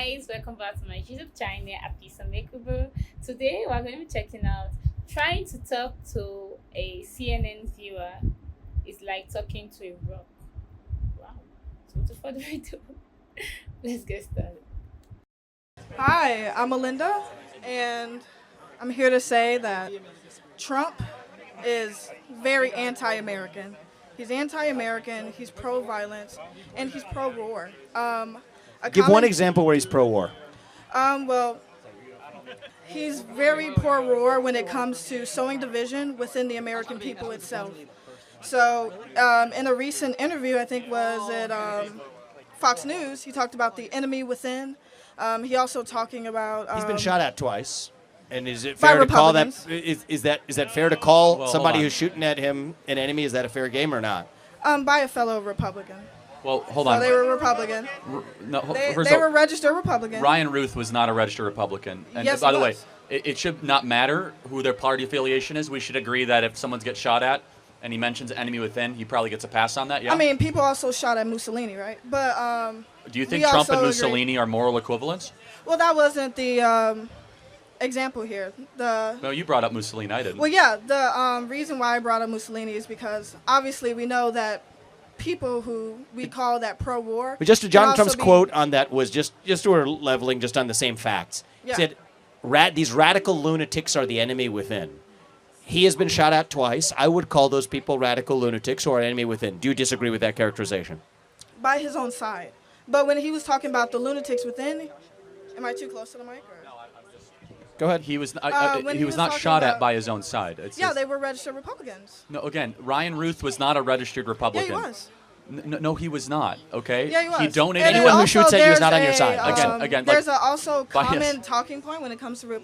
guys, welcome back to my YouTube channel, Happy Sunday Kubo. Today we're going to be checking out trying to talk to a CNN viewer is like talking to a rock. Wow. So without further ado, let's get started. Hi, I'm Melinda, and I'm here to say that Trump is very anti American. He's anti American, he's pro violence, and he's pro war. Give one example where he's pro-war. Well, he's very pro war when it comes to sowing division within the American people itself. So, in a recent interview, I think was at Fox News, he talked about the enemy within. He also talking about. He's been shot at twice. And is it By fair to call that Republicans. is that fair to call Well, somebody hold on. who's shooting at him an enemy? Is that a fair game or not? By a fellow Republican. Well, hold So on. they were Republican. No, They, first they of were all, registered Republican. Ryan Ruth was not a registered Republican. And Yes, by he the way, was. it should not matter who their party affiliation is. We should agree that if someone gets shot at and he mentions enemy within, he probably gets a pass on that. Yeah. I mean, people also shot at Mussolini, right? But do you think we Trump and also Mussolini are moral equivalents? well, that wasn't the example here. No, you brought up Mussolini. I didn't. Well, yeah, the reason why I brought up Mussolini is because obviously we know that people who we call that pro-war. But just to can John also Trump's be- quote on that was just we're leveling just on the same facts. Yeah. He said, these radical lunatics are the enemy within. He has been shot at twice. I would call those people radical lunatics or enemy within. Do you disagree with that characterization? by his own side. But when he was talking about the lunatics within, am I too close to the mic? Or? Go ahead. He was when he was not talking shot at about- by his own side. Yeah, they were registered Republicans. No, again, Ryan Ruth was not a registered Yeah, Republican. he was. No, he was not. Okay. Yeah, he was. He donated. And then Anyone who also shoots at you is there's not on your a, side. Again, there's like- also But yes. common talking point when it comes to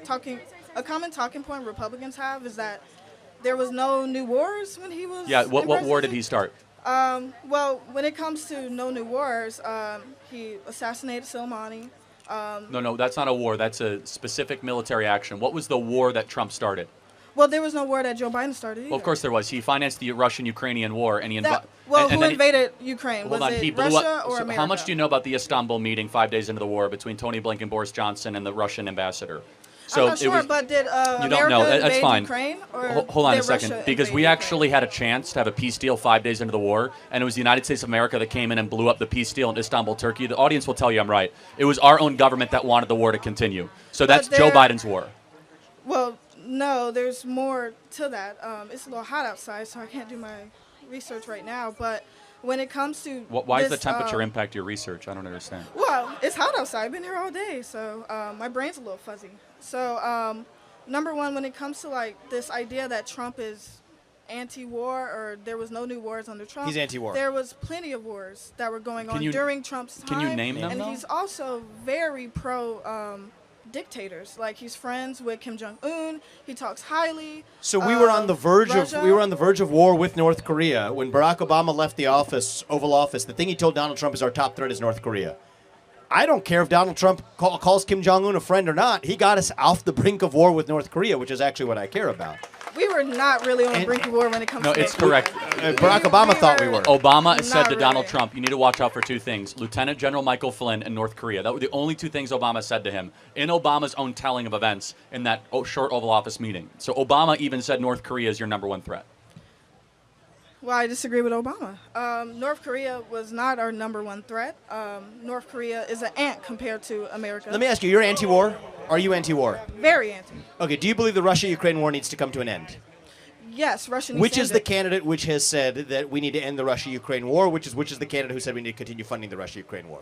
talking. A common talking point Republicans have is that there was no new wars when he was. Yeah. in What war did presidency. he start? Well, when it comes to no new wars, he assassinated Soleimani. No, that's not a war. That's a specific military action. What was the war that Trump started? Well, there was no war that Joe Biden started either. Well, of course there was. He financed the Russian-Ukrainian war, and he Who invaded Ukraine? Hold Was on, it he blew Russia up. or So America? how much do you know about the Istanbul meeting 5 days into the war between Tony Blinken, Boris Johnson, and the Russian ambassador? So I'm not sure, it was. but did You America don't know. That's invade fine. Ukraine? Or Hold on did a second, Russia because invade we Ukraine? actually had a chance to have a peace deal 5 days into the war, and it was the United States of America that came in and blew up the peace deal in Istanbul, Turkey. The audience will tell you I'm right. It was our own government that wanted the war to continue. So that's Joe there- Biden's war. Well, no, there's more to that. It's a little hot outside, so I can't do my research right now. But when it comes to Why does the this, temperature impact your research? I don't understand. Well, it's hot outside. I've been here all day, so my brain's a little fuzzy. So, number one, when it comes to like this idea that Trump is anti-war or there was no new wars under Trump, He's anti-war. There was plenty of wars that were going on you- during Trump's time. can you name them, And though? he's also very pro. Dictators, like he's friends with Kim Jong Un. He talks highly. So we were on the verge Russia. of war with North Korea when Barack Obama left the Oval Office. The thing he told Donald Trump is our top threat is North Korea. I don't care if Donald Trump calls Kim Jong Un a friend or not. He got us off the brink of war with North Korea, which is actually what I care about. We were not really on the And- brink of war when it comes No, to it's that. correct. Barack Obama thought we were. Obama said Not to Donald really. Trump, you need to watch out for two things: Lieutenant General Michael Flynn and North Korea. That were the only two things Obama said to him in Obama's own telling of events in that short Oval Office meeting. So Obama even said North Korea is your number one threat. Well, I disagree with Obama. North Korea was not our number one threat. North Korea is an ant compared to America. Let me ask you, you're anti-war? Are you anti-war? Very anti. Okay, do you believe the Russia-Ukraine war needs to come to an end? Yes, Russia needs Which to is end the it. candidate which has said that we need to end the Russia-Ukraine war? Which is the candidate who said we need to continue funding the Russia-Ukraine war?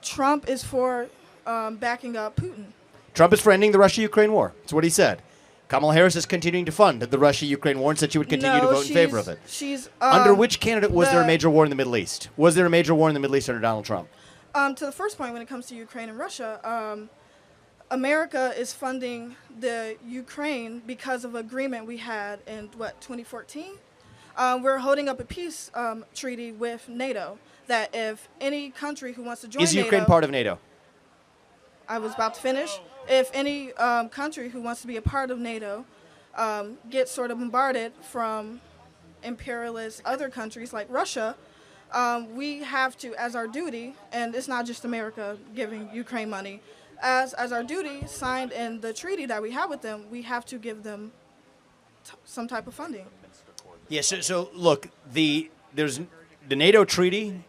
Trump is for backing up Putin. Trump is for ending the Russia-Ukraine war. That's what he said. Kamala Harris is continuing to fund the Russia-Ukraine war and said she would continue to No, vote in favor of it. She's Under which candidate was there a the- major war in the Middle East? Was there a major war in the Middle East under Donald Trump? To the first point, when it comes to Ukraine and Russia, America is funding the Ukraine because of agreement we had in 2014. We're holding up a peace treaty with NATO that if any country who wants to join Is NATO, Ukraine part of NATO? I was about to finish. If any country who wants to be a part of NATO gets sort of bombarded from imperialist other countries like Russia, we have to, as our duty, and it's not just America giving Ukraine money, as our duty signed in the treaty that we have with them, we have to give them some type of funding. Yeah, so look, there's the NATO treaty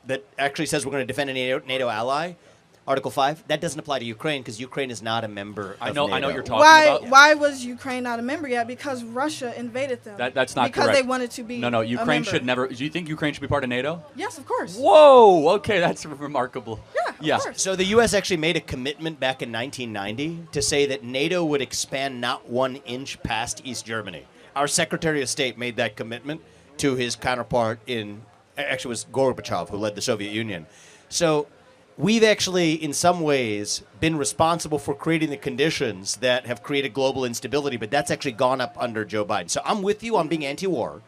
that actually says we're going to defend a NATO ally. Article 5, that doesn't apply to Ukraine because Ukraine is not a member of I know NATO. what you're talking about. Why was Ukraine not a member yet? Because Russia invaded them. That's not because correct. they wanted to be No, a Ukraine member. should never. Do you think Ukraine should be part of NATO? Yes, of course. Whoa, okay, that's remarkable. Yeah, of course. So the U.S. actually made a commitment back in 1990 to say that NATO would expand not 1 inch past East Germany. Our Secretary of State made that commitment to his counterpart actually it was Gorbachev, who led the Soviet Union. So we've actually, in some ways, been responsible for creating the conditions that have created global instability, but that's actually gone up under Joe Biden. So I'm with you on being anti-war.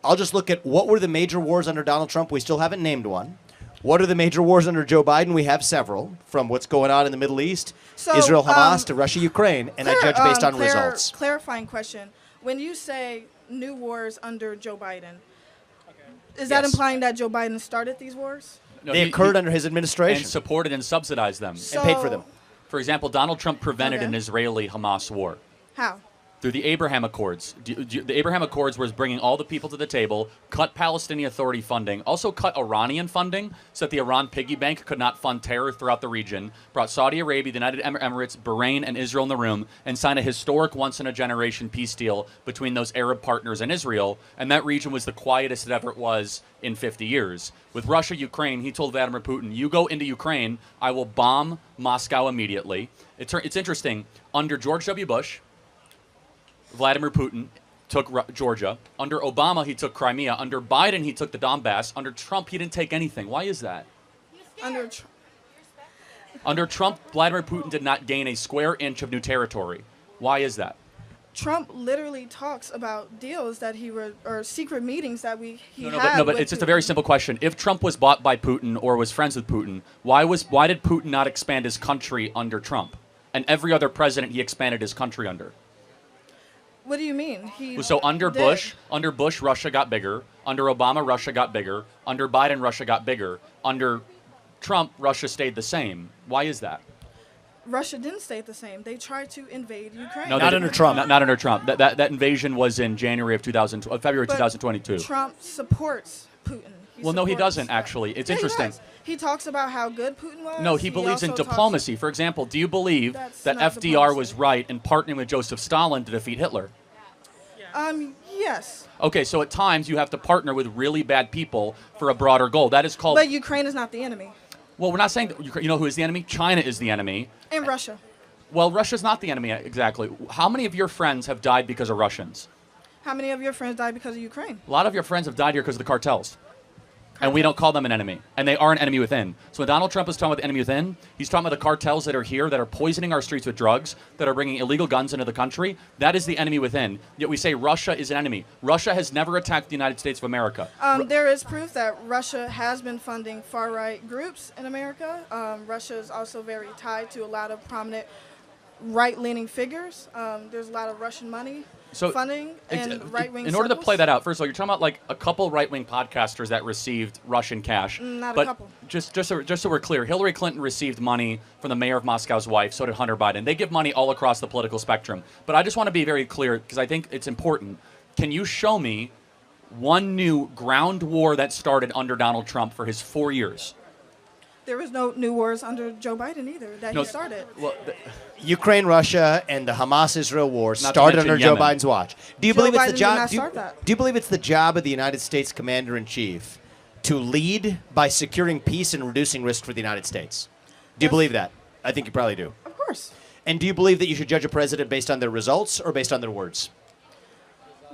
I'll just look at what were the major wars under Donald Trump. We still haven't named one. What are the major wars under Joe Biden? We have several, from what's going on in the Middle East, So, Israel, Hamas, to Russia, Ukraine, and I judge based on results. Clarifying question. When you say new wars under Joe Biden, is that Yes. implying that Joe Biden started these wars? No, They he- occurred he- under his administration and supported and subsidized them. So, and paid for them. For example, Donald Trump prevented Okay. an Israeli-Hamas war How? through the Abraham Accords. The Abraham Accords was bringing all the people to the table, cut Palestinian Authority funding, also cut Iranian funding so that the Iran piggy bank could not fund terror throughout the region, brought Saudi Arabia, the United Emirates, Bahrain, and Israel in the room, and signed a historic once-in-a-generation peace deal between those Arab partners and Israel, and that region was the quietest it ever was in 50 years. With Russia, Ukraine, he told Vladimir Putin, you go into Ukraine, I will bomb Moscow immediately. It's interesting, under George W. Bush, Vladimir Putin took Georgia. Under Obama, he took Crimea. Under Biden, he took the Donbass. Under Trump, he didn't take anything. Why is that? Under Under Trump, Vladimir Putin did not gain a square inch of new territory. Why is that? Trump literally talks about deals that or secret meetings that he No, had but with it's just a Putin. very simple question. If Trump was bought by Putin or was friends with Putin, why did Putin not expand his country under Trump? And every other president he expanded his country under. What do you mean? So under did. Bush, Russia got bigger. Under Obama, Russia got bigger. Under Biden, Russia got bigger. Under Trump, Russia stayed the same. Why is that? Russia didn't stay the same. They tried to invade Ukraine. No, Not they- under Trump. Not under Trump. That invasion was in February But 2022. Trump supports Putin. Well, no, he supports- doesn't actually. It's Yeah, he interesting. does. He talks about how good Putin was. No, he believes in also talks- diplomacy. For example, do you believe That's that not FDR diplomacy. was right in partnering with Joseph Stalin to defeat Hitler? Yes. Okay, so at times you have to partner with really bad people for a broader goal. That is called. But Ukraine is not the enemy. Well, we're not saying that. You know who is the enemy? China is the enemy. And Russia. Well, Russia's not the enemy exactly. How many of your friends have died because of Russians? How many of your friends died because of Ukraine? A lot of your friends have died here because of the cartels. And we don't call them an enemy. And they are an enemy within. So when Donald Trump is talking about the enemy within, he's talking about the cartels that are here, that are poisoning our streets with drugs, that are bringing illegal guns into the country. That is the enemy within. Yet we say Russia is an enemy. Russia has never attacked the United States of America. There is proof that Russia has been funding far-right groups in America. Russia is also very tied to a lot of prominent right-leaning figures. There's a lot of Russian money funding and right-wing In order to circles. play that out, first of all, you're talking about like a couple right-wing podcasters that received Russian cash. Not a but couple. Just so we're clear, Hillary Clinton received money from the mayor of Moscow's wife. So did Hunter Biden. They give money all across the political spectrum. But I just want to be very clear because I think it's important. Can you show me one new ground war that started under Donald Trump for his 4 years? There was no new wars under Joe Biden either that No, he started. Well, Ukraine, Russia, and the Hamas-Israel war Not to started mention under Joe Yemen. Biden's watch. Do you Joe believe it's Biden the did job? not Do you, start that. do you believe it's the job of the United States Commander-in-Chief to lead by securing peace and reducing risk for the United States? Do you Yes. believe that? I think you probably do. Of course. And do you believe that you should judge a president based on their results or based on their words?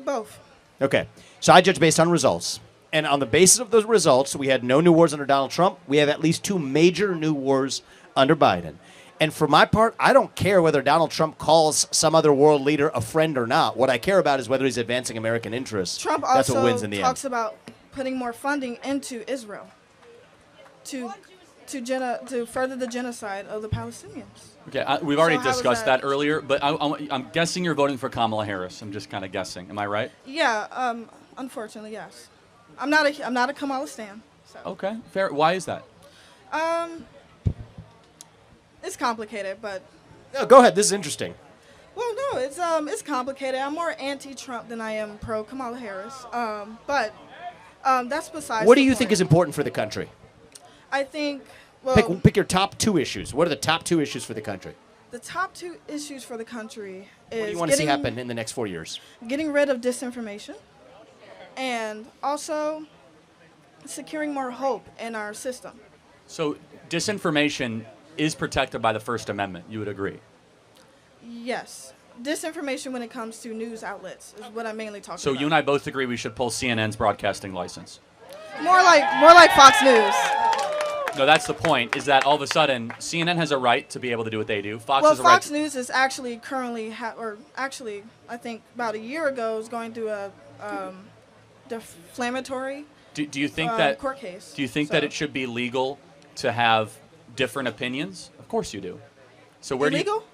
Both. Okay. So I judge based on results. And on the basis of those results, we had no new wars under Donald Trump. We have at least 2 major new wars under Biden. And for my part, I don't care whether Donald Trump calls some other world leader a friend or not. What I care about is whether he's advancing American interests. Trump That's also what wins in the talks end. about putting more funding into Israel to further the genocide of the Palestinians. okay, we've already So how is discussed that- that earlier, but I'm guessing you're voting for Kamala Harris. I'm just kind of guessing. Am I right? Yeah, unfortunately, yes. I'm not a Kamala stan. So, Okay, fair. Why is that? it's complicated, but No, go ahead. This is interesting. well, no, it's complicated. I'm more anti-Trump than I am pro Kamala Harris. But that's besides. What do the you point. think is important for the country? I think. Well, Pick your top 2 issues. What are the top 2 issues for the country? the top 2 issues for the country is What do you want to see happen in the next 4 years? getting rid of disinformation, and also securing more hope in our system. So disinformation is protected by the First Amendment. You would agree? Yes, disinformation when it comes to news outlets is what I'm mainly talking So about. you and I both agree we should pull CNN's broadcasting license. more like Fox News. No, that's the point. Is that all of a sudden CNN has a right to be able to do what they do. Fox Well, has a right. Fox News is actually currently, I think about a year ago, is going through a defamatory Do you think that? court case. Do you think that it should be legal to have different opinions? Of course you do. So where Illegal? do you?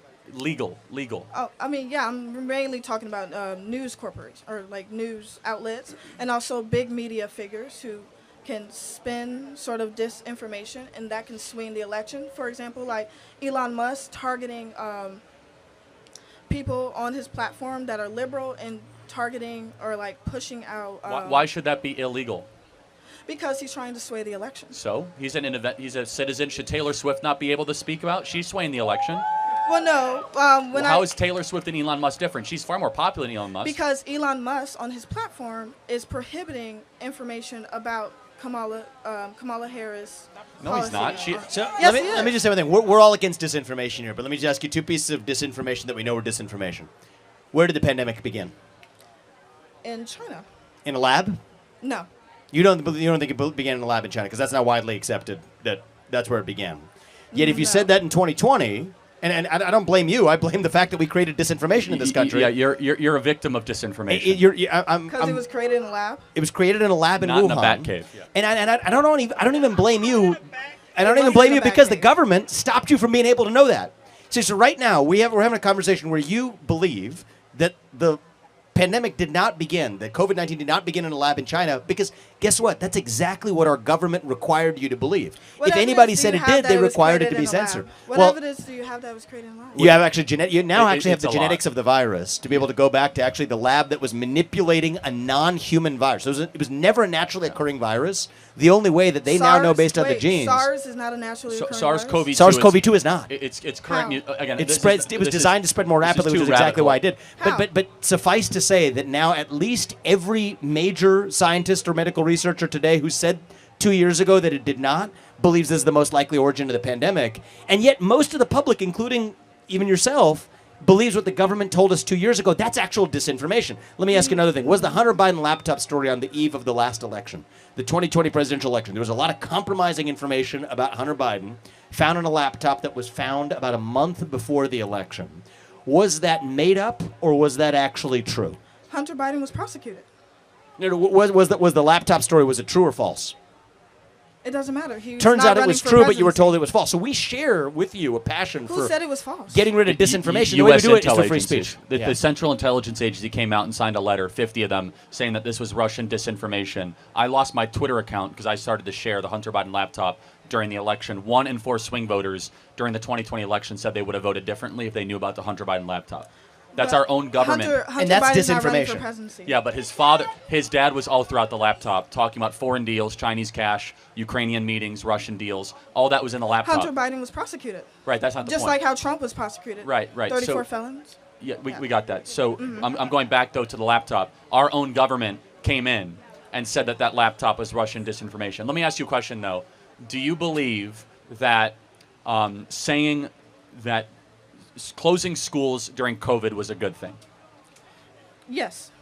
Legal. Oh, I mean, yeah, I'm mainly talking about news corporations or like news outlets, and also big media figures who can spin sort of disinformation, and that can swing the election. For example, like Elon Musk targeting people on his platform that are liberal and targeting or like pushing out. Why should that be illegal? Because he's trying to sway the election. So he's a citizen. Should Taylor Swift not be able to speak about? She's swaying the election. Well, no. How is Taylor Swift and Elon Musk different? She's far more popular than Elon Musk. Because Elon Musk on his platform is prohibiting information about Kamala Harris. No, he's not. policy. So Yes, let me just say one thing. We're all against disinformation here, but let me just ask you 2 pieces of disinformation that we know are disinformation. Where did the pandemic begin? In China. In a lab? No. You don't think it began in a lab in China because that's not widely accepted that that's where it began. Yet if you No. said that in 2020, and I don't blame you, I blame the fact that we created disinformation in this country. Yeah, you're a victim of disinformation. Because it was created in a lab. It was created in a lab in Not Wuhan. in a bat cave. Yeah. And I don't even blame you. I don't even wasn't blame in you a bat because the cave. government stopped you from being able to know that. So right now we're having a conversation where you believe that the pandemic did not begin, that COVID-19 did not begin in a lab in China, because guess what? That's exactly what our government required you to believe. What If anybody evidence do said you it have did, that they was required it to created be in a lab? censored. What Well, evidence do you have that was created in a lab? you have actually you now actually have it's the a genetics lot. of the virus to be able to go back to actually the lab that was manipulating a non-human virus. So it was never a naturally occurring virus. The only way that they now know based on the genes. SARS is not a naturally occurring SARS-CoV-2. virus? SARS-CoV-2 is not. It's current. How? Again, It this spreads. is- It was this is- designed to spread more this is rapidly, which too is exactly radical. why it did. How? But suffice to say that now at least every major scientist or medical researcher today who said 2 years ago that it did not believes this is the most likely origin of the pandemic, and yet most of the public, including even yourself, believes what the government told us 2 years ago. That's actual disinformation. Let me ask you another thing. Was the Hunter Biden laptop story on the eve of the last election, the 2020 presidential election? There was a lot of compromising information about Hunter Biden found on a laptop that was found about a month before the election. Was that made up or was that actually true? Hunter Biden was prosecuted. No, was the laptop story, was it true or false? It doesn't matter. He was Turns not out it running was for true, but you were presidency. told it was false. So we share with you a passion Who for said it was false? getting rid of disinformation. The way we U.S. do it is intel through free agencies. speech. The Yeah. Central Intelligence Agency came out and signed a letter, 50 of them, saying that this was Russian disinformation. I lost my Twitter account because I started to share the Hunter Biden laptop during the election. 1 in 4 swing voters during the 2020 election said they would have voted differently if they knew about the Hunter Biden laptop. That's But our own government. Hunter And that's Biden's not running disinformation. for presidency. Yeah, but his dad was all throughout the laptop talking about foreign deals, Chinese cash, Ukrainian meetings, Russian deals. All that was in the laptop. Hunter Biden was prosecuted. Right, that's not the Just point. like how Trump was prosecuted. Right. 34 So- felons. Yeah, we got that. So I'm going back, though, to the laptop. Our own government came in and said that that laptop was Russian disinformation. Let me ask you a question, though. Do you believe that saying that closing schools during COVID was a good thing? Yes.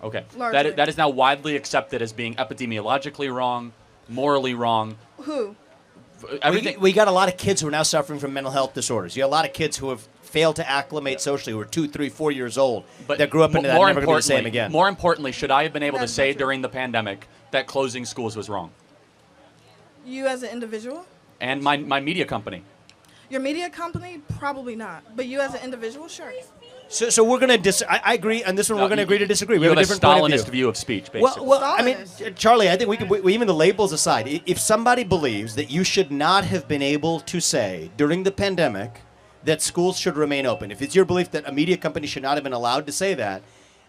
Okay. Largely. That is now widely accepted as being epidemiologically wrong, morally wrong. Who? Everything. We got a lot of kids who are now suffering from mental health disorders. You have a lot of kids who have failed to acclimate socially, who are 2, 3, 4 years old, that grew up into that, never going to be the same again. More importantly, should I have been able to That's say not true. during the pandemic that closing schools was wrong? You as an individual? And my media company. Your media company? Probably not. But you as an individual? Sure. So we're going to I agree on this one. No, we're going to agree to disagree. We You have a have a different point of Stalinist view. view of speech, basically. Well, I mean, Stalinist. Charlie, I think we even the labels aside, if somebody believes that you should not have been able to say during the pandemic that schools should remain open, if it's your belief that a media company should not have been allowed to say that,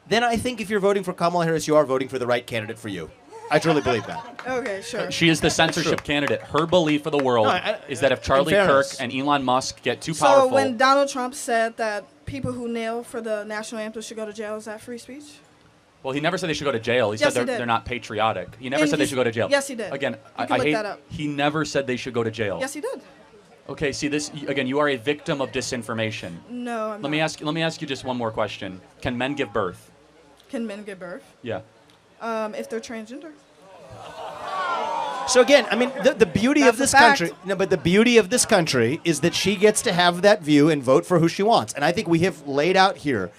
then I think if you're voting for Kamala Harris, you are voting for the right candidate for you. I truly believe that. Okay, sure. She is the censorship candidate. Her belief of the world is that if Charlie in Kirk fairness. and Elon Musk get too So powerful, when Donald Trump said that people who kneel for the national anthem should go to jail, is that free speech? well, he never said they should go to jail. He Yes, said he did. they're not patriotic. He never And said they he's- should go to jail. yes, he did. Again, You I can look hate. that up. He never said they should go to jail. Yes, he did. Okay, see this again. You are a victim of disinformation. No, I'm Let me not. ask. Let me ask you just one more question. Can men give birth? Can men give birth Yeah. if they're transgender? So again, I mean, the beauty of That's this a fact. country, no, but the beauty of this country is that she gets to have that view and vote for who she wants. And I think we have laid out here,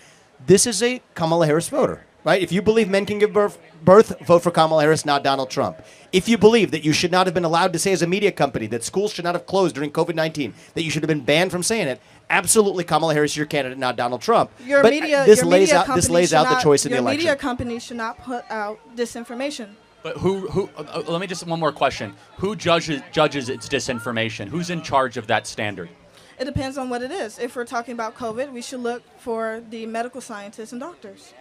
this is a Kamala Harris voter, right? If you believe men can give birth, vote for Kamala Harris, not Donald Trump. If you believe that you should not have been allowed to say as a media company that schools should not have closed during COVID-19, that you should have been banned from saying it, absolutely Kamala Harris is your candidate, not Donald Trump. Your but media, this your lays media out this company lays should out the not- choice in the your election. media company should not put out disinformation. But who? Let me just one more question. Who judges its disinformation? Who's in charge of that standard? It depends on what it is. If we're talking about COVID, we should look for the medical scientists and doctors.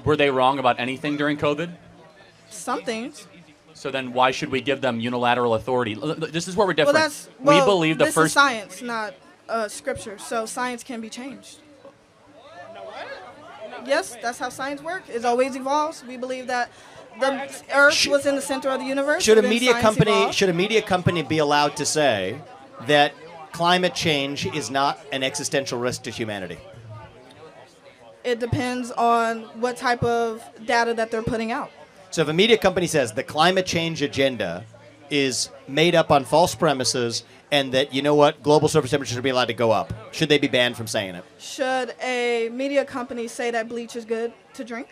Were they wrong about anything during COVID? Some things. So then why should we give them unilateral authority? This is where we're Well, different. we believe the this first. is science, not scripture. So science can be changed. Yes, that's how science works. It always evolves. We believe that the Earth was in the center of the universe. Should a then media science company evolved. be allowed to say that climate change is not an existential risk to humanity? It depends on what type of data that they're putting out. So if a media company says the climate change agenda is made up on false premises and that, you know what, global surface temperature should be allowed to go up, should they be banned from saying it? Should a media company say that bleach is good to drink?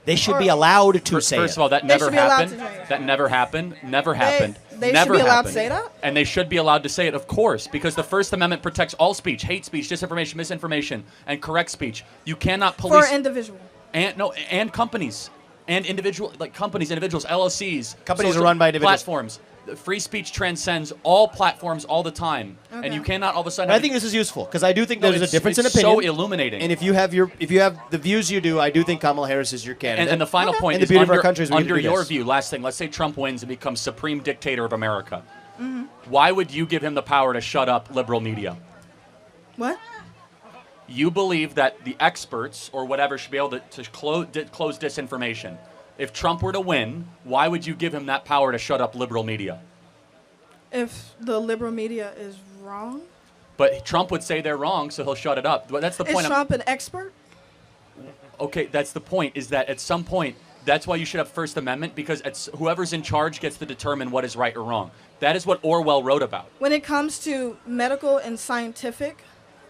They should be allowed to say First it. of all, that They never should be allowed happened. to drink. That never happened. Never happened. they never should be allowed to happened. say that? And they should be allowed to say it, of course, because the First Amendment protects all speech: hate speech, disinformation, misinformation, and correct speech. You cannot police For an individual. and companies and individuals, LLCs. Companies social are run by individuals. Platforms. The free speech transcends all platforms all the time, and Okay. you cannot all of a sudden. I think this is useful because I do think No, there's a it's- difference in it's opinion. so illuminating. And if you have the views you do, I do think Kamala Harris is your candidate. And the final point And the is beauty of our under, country is we get to under do your this. view, last thing, let's say Trump wins and becomes supreme dictator of America. Mm-hmm. Why would you give him the power to shut up liberal media? What? You believe that the experts or whatever should be able to close disinformation. If Trump were to win, why would you give him that power to shut up liberal media? If the liberal media is wrong? But Trump would say they're wrong, so he'll shut it up. But that's the Is point. Trump an expert? Okay, that's the point, is that at some point, that's why you should have First Amendment, because whoever's in charge gets to determine what is right or wrong. That is what Orwell wrote about. When it comes to medical and scientific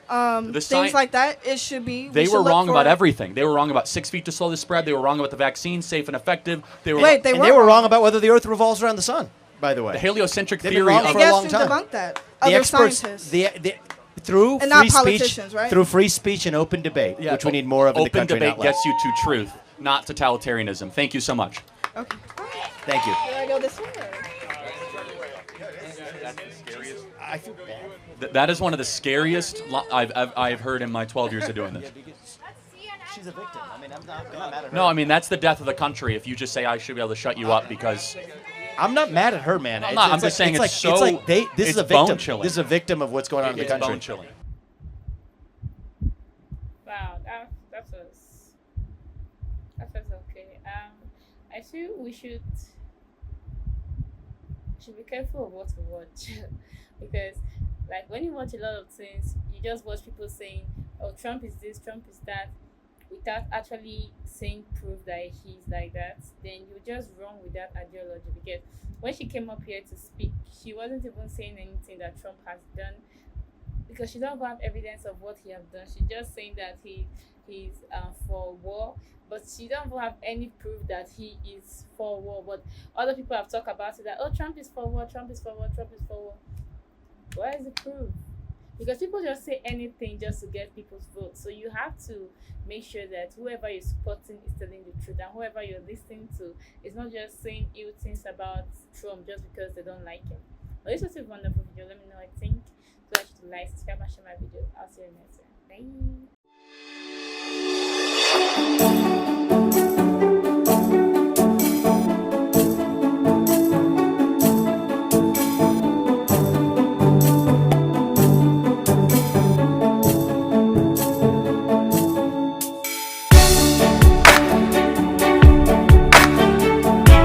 The things sci- like that, it should be. They we should were look wrong for- about everything. They were wrong about 6 feet to slow the spread. They were wrong about the vaccine, safe and effective. They were Wait, they And were they were wrong about whether the Earth revolves around the sun, by the way. the heliocentric They've been theory wrong of for a Guess long who time. debunked that? The Other experts, scientists. through And not free speech, politicians, right? through free speech and open debate, Yeah, which we need more of in the open country. debate not less. gets you to truth, not totalitarianism. Thank you so much. Okay. Thank you. Did I go this way? Or? I feel bad. That is one of the scariest I've heard in my 12 years of doing this. She's a victim. I mean, I'm not mad at her. No, I mean, that's the death of the country if you just say I should be able to shut you up because I'm not mad at her, man. I'm not. I'm just saying it's so- this is it's a victim. bone-chilling. This is a victim of what's going on in the it's country. bone chilling. Wow, that was okay. I feel we should be careful of what we watch because, like, when you watch a lot of things, you just watch people saying, "Oh, Trump is this, Trump is that," without actually seeing proof that he's like that. Then you just run with that ideology because when she came up here to speak, she wasn't even saying anything that Trump has done. Because she don't have evidence of what he has done. She's just saying that he's for war, but she don't have any proof that he is for war. But other people have talked about it that, oh, Trump is for war, Trump is for war, Trump is for war. Where is the proof? because people just say anything just to get people's votes. So you have to make sure that whoever you're supporting is telling the truth, and whoever you're listening to is not just saying ill things about Trump just because they don't like him. But this was a wonderful video. Let me know what you think. So I should like, subscribe, and share my video. I'll see you next time. Bye.